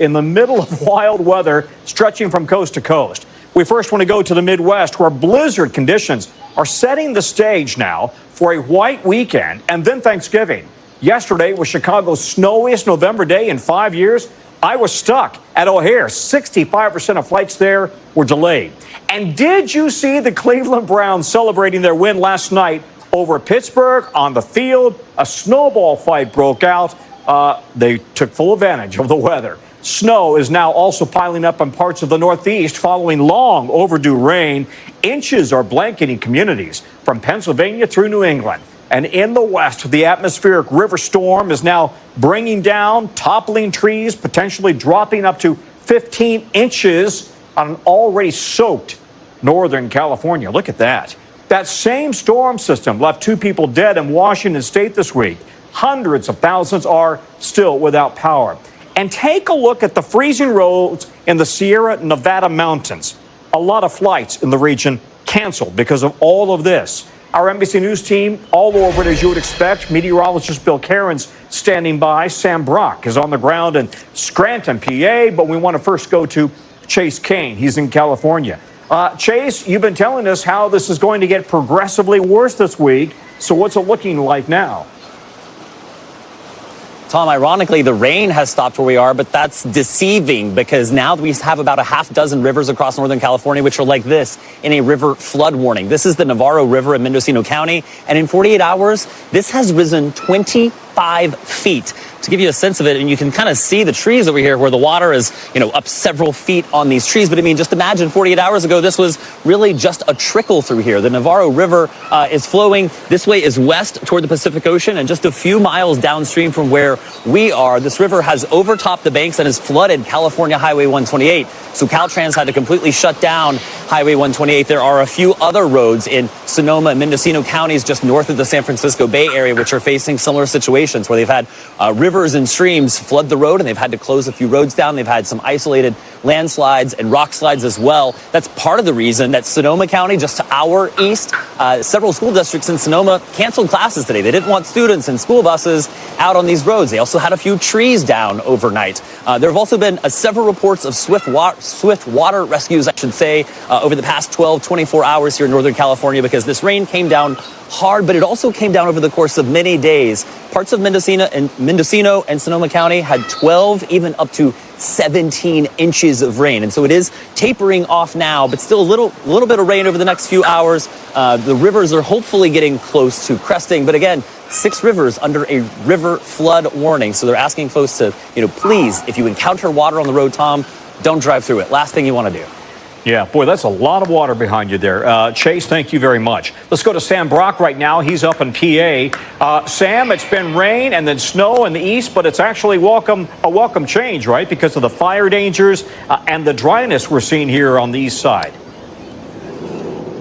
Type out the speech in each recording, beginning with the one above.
in the middle of wild weather stretching from coast to coast. We first want to go to the Midwest, where blizzard conditions are setting the stage now for a white weekend and then Thanksgiving. Yesterday was Chicago's snowiest November day in 5 years. I was stuck at O'Hare. 65% of flights there were delayed. And did you see the Cleveland Browns celebrating their win last night over Pittsburgh on the field? A snowball fight broke out. They took full advantage of the weather. Snow is now also piling up in parts of the Northeast following long overdue rain. Inches are blanketing communities from Pennsylvania through New England. And in the West, the atmospheric river storm is now bringing down, toppling trees, potentially dropping up to 15 inches on an already soaked Northern California. Look at that. That same storm system left 2 people dead in Washington state this week. Hundreds of thousands are still without power. And take a look at the freezing roads in the Sierra Nevada mountains. A lot of flights in the region canceled because of all of this. Our NBC News team all over it, as you would expect. Meteorologist Bill Karins standing by. Sam Brock is on the ground in Scranton, PA. But we want to first go to Chase Cain. He's in California. Chase, you've been telling us how this is going to get progressively worse this week. So what's it looking like now? Tom, ironically, the rain has stopped where we are, but that's deceiving because now we have about a half dozen rivers across Northern California, which are like this in a river flood warning. This is the Navarro River in Mendocino County. And in 48 hours, this has risen 25 feet. To give you a sense of it, and you can kind of see the trees over here where the water is, up several feet on these trees. But I mean, just imagine 48 hours ago, this was really just a trickle through here. The Navarro River is flowing this way is west toward the Pacific Ocean, and just a few miles downstream from where we are, this river has overtopped the banks and has flooded California Highway 128. So Caltrans had to completely shut down Highway 128. There are a few other roads in Sonoma and Mendocino counties just north of the San Francisco Bay Area, which are facing similar situations where they've had rivers and streams flood the road, and they've had to close a few roads down. They've had some isolated landslides and rock slides as well. That's part of the reason that Sonoma County, just to our east, several school districts in Sonoma canceled classes today. They didn't want students and school buses out on these roads. They also had a few trees down overnight. There have also been several reports of swift water rescues, I should say, over the past 24 hours here in Northern California, because this rain came down hard, but it also came down over the course of many days. Parts of Mendocino and Sonoma County had 12, even up to 17 inches of rain. And so it is tapering off now, but still a little bit of rain over the next few hours. The rivers are hopefully getting close to cresting. But again, 6 rivers under a river flood warning. So they're asking folks to, please, if you encounter water on the road, Tom, don't drive through it. Last thing you want to do. Yeah, boy, that's a lot of water behind you there. Chase, thank you very much. Let's go to Sam Brock right now. He's up in PA. Sam, it's been rain and then snow in the east, but it's actually a welcome change, right? Because of the fire dangers and the dryness we're seeing here on the east side.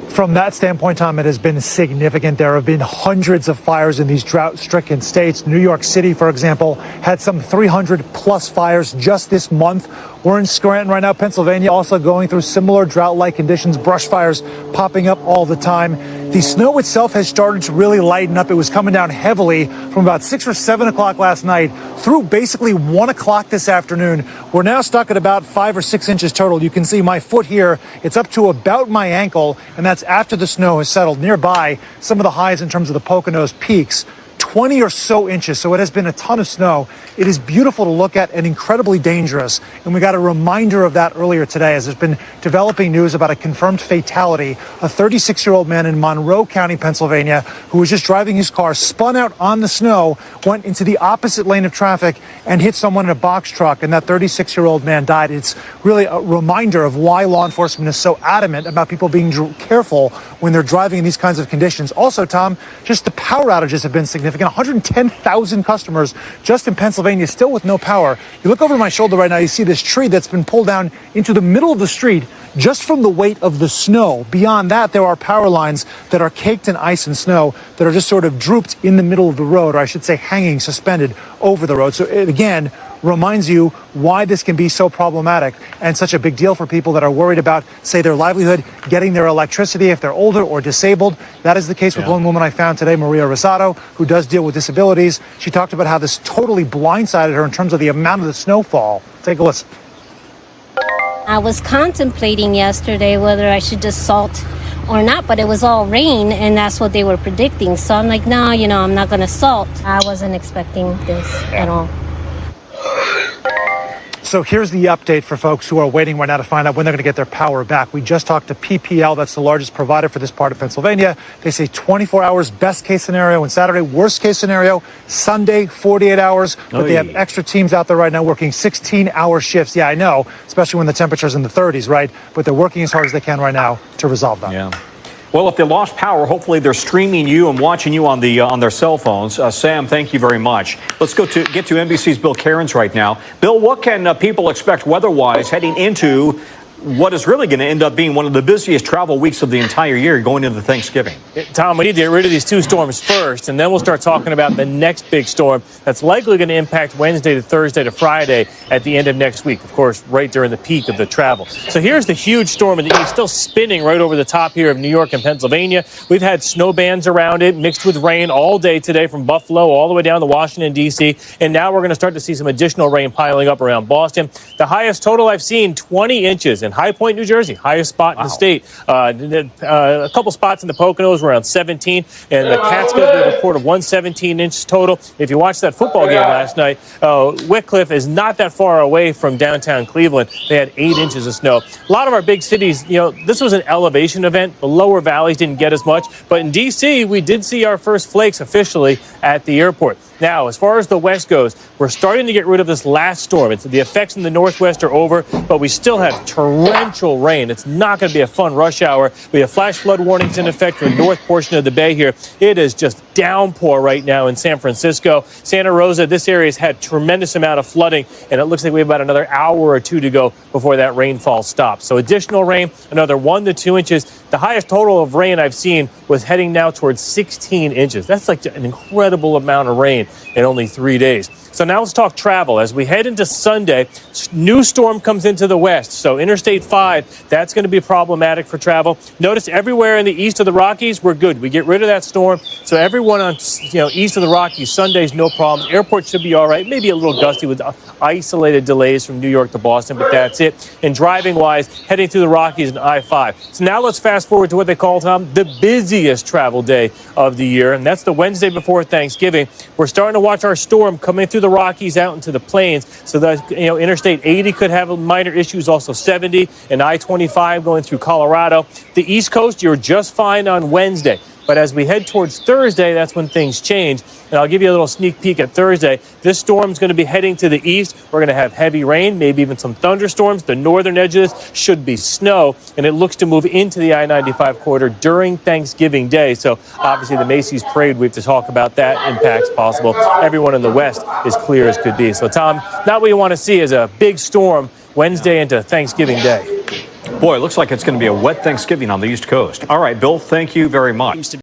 From that standpoint, Tom, it has been significant. There have been hundreds of fires in these drought-stricken states. New York City, for example, had some 300-plus fires just this month. We're in Scranton right now, Pennsylvania, also going through similar drought-like conditions, brush fires popping up all the time. The snow itself has started to really lighten up. It was coming down heavily from about 6 or 7 o'clock last night through basically 1 o'clock this afternoon. We're now stuck at about 5 or 6 inches total. You can see my foot here. It's up to about my ankle, and that's after the snow has settled. Nearby, some of the highs in terms of the Poconos peaks, 20 or so inches. So it has been a ton of snow. It is beautiful to look at and incredibly dangerous. And we got a reminder of that earlier today as there's been developing news about a confirmed fatality. A 36-year-old man in Monroe County, Pennsylvania, who was just driving his car, spun out on the snow, went into the opposite lane of traffic and hit someone in a box truck. And that 36-year-old man died. It's really a reminder of why law enforcement is so adamant about people being careful when they're driving in these kinds of conditions. Also, Tom, just the power outages have been significant. 110,000 customers just in Pennsylvania still with no power. You look over my shoulder right now, you see this tree that's been pulled down into the middle of the street just from the weight of the snow. Beyond that, there are power lines that are caked in ice and snow that are just sort of drooped in the middle of the road, or I should say hanging, suspended over the road. So it, again, reminds you why this can be so problematic and such a big deal for people that are worried about, say, their livelihood, getting their electricity if they're older or disabled. That is the case with one woman I found today, Maria Rosado, who does deal with disabilities. She talked about how this totally blindsided her in terms of the amount of the snowfall Take a listen. I was contemplating yesterday whether I should just salt or not, but it was all rain, and that's what they were predicting. So I'm like, no, I'm not going to salt. I wasn't expecting this at all. So here's the update for folks who are waiting right now to find out when they're going to get their power back. We just talked to PPL. That's the largest provider for this part of Pennsylvania. They say 24 hours, best case scenario, and Saturday, worst case scenario, Sunday, 48 hours. But they have extra teams out there right now working 16-hour shifts. Yeah, I know, especially when the temperature's in the 30s, right? But they're working as hard as they can right now to resolve that. Yeah. Well, if they lost power, hopefully they're streaming you and watching you on their cell phones. Sam, thank you very much. Let's get to NBC's Bill Karins right now. Bill, what can people expect weather-wise heading into what is really going to end up being one of the busiest travel weeks of the entire year going into Thanksgiving? Tom, we need to get rid of these two storms first, and then we'll start talking about the next big storm that's likely going to impact Wednesday to Thursday to Friday at the end of next week, of course, right during the peak of the travel. So here's the huge storm in the east, still spinning right over the top here of New York and Pennsylvania. We've had snow bands around it, mixed with rain all day today from Buffalo all the way down to Washington, D.C., and now we're going to start to see some additional rain piling up around Boston. The highest total I've seen, 20 inches in High Point, New Jersey, highest spot in the state. A couple spots in the Poconos were around 17, and the Catskills with a report of 117 inches total. If you watched that football game last night, Wickliffe is not that far away from downtown Cleveland. They had 8 inches of snow. A lot of our big cities, this was an elevation event. The lower valleys didn't get as much, but in D.C., we did see our first flakes officially at the airport. Now, as far as the west goes, we're starting to get rid of this last storm. The effects in the northwest are over, but we still have torrential rain. It's not going to be a fun rush hour. We have flash flood warnings in effect for the north portion of the bay here. It is just downpour right now in San Francisco. Santa Rosa, this area has had tremendous amount of flooding, and it looks like we have about another hour or two to go before that rainfall stops. So additional rain, another 1 to 2 inches. The highest total of rain I've seen was heading now towards 16 inches. That's like an incredible amount of rain in only 3 days. So now let's talk travel. As we head into Sunday, new storm comes into the west. So Interstate 5, that's going to be problematic for travel. Notice everywhere in the east of the Rockies, we're good. We get rid of that storm. So everyone on east of the Rockies, Sunday's no problems. Airport should be all right. Maybe a little gusty with isolated delays from New York to Boston, but that's it. And driving-wise, heading through the Rockies and I-5. So now let's fast forward to what they call, Tom, the busiest travel day of the year, and that's the Wednesday before Thanksgiving. We're starting to watch our storm coming through the Rockies out into the plains, so that Interstate 80 could have minor issues, also 70 and I-25 going through Colorado. The East Coast, you're just fine on Wednesday. But as we head towards Thursday, that's when things change. And I'll give you a little sneak peek at Thursday. This storm's going to be heading to the east. We're going to have heavy rain, maybe even some thunderstorms. The northern edge of this should be snow, and it looks to move into the I-95 corridor during Thanksgiving Day. So obviously the Macy's Parade, we have to talk about that impacts possible. Everyone in the west is clear as could be. So, Tom, not what you want to see is a big storm Wednesday into Thanksgiving Day. Boy, it looks like it's going to be a wet Thanksgiving on the East Coast. All right, Bill, thank you very much.